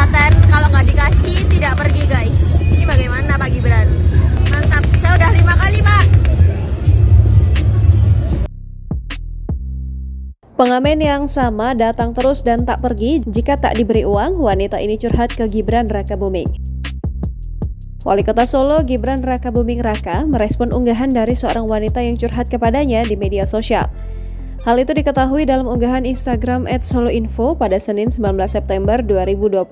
disekaten, kalau nggak dikasih tidak pergi guys. Ini bagaimana Pak Gibran? Mantap, saya udah 5 kali Pak. Pengamen yang sama datang terus dan tak pergi jika tak diberi uang. Wanita ini curhat ke Gibran Rakabuming. Wali Kota Solo Gibran Rakabuming Raka merespon unggahan dari seorang wanita yang curhat kepadanya di media sosial. Hal itu diketahui dalam unggahan Instagram @soloinfo pada Senin 19 September 2022.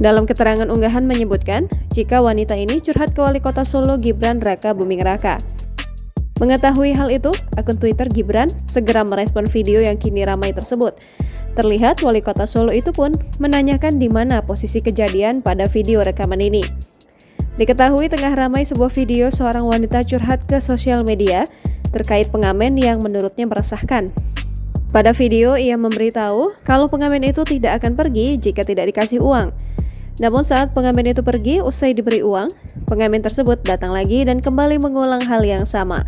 Dalam keterangan unggahan menyebutkan, jika wanita ini curhat ke Wali Kota Solo Gibran Rakabuming Raka. Mengetahui hal itu, akun Twitter Gibran segera merespon video yang kini ramai tersebut. Terlihat Wali Kota Solo itu pun menanyakan di mana posisi kejadian pada video rekaman ini. Diketahui tengah ramai sebuah video seorang wanita curhat ke sosial media terkait pengamen yang menurutnya meresahkan. Pada video, ia memberitahu kalau pengamen itu tidak akan pergi jika tidak dikasih uang. Namun saat pengamen itu pergi usai diberi uang, pengamen tersebut datang lagi dan kembali mengulang hal yang sama.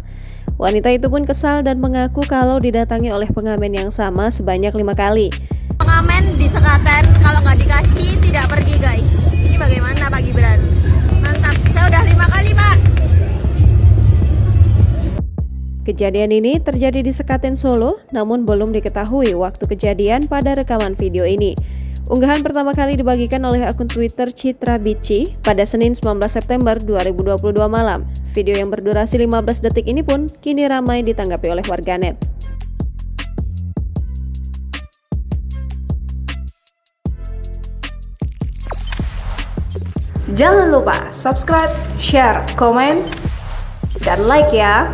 Wanita itu pun kesal dan mengaku kalau didatangi oleh pengamen yang sama sebanyak 5 kali. Pengamen disekaten, kalau nggak dikasih tidak pergi guys. Ini bagaimana Pak Gibran? Mantap, saya udah 5 kali Pak. Kejadian ini terjadi di Sekaten Solo, namun belum diketahui waktu kejadian pada rekaman video ini. Unggahan pertama kali dibagikan oleh akun Twitter Citra Bici pada Senin 19 September 2022 malam. Video yang berdurasi 15 detik ini pun kini ramai ditanggapi oleh warganet. Jangan lupa subscribe, share, komen, dan like ya!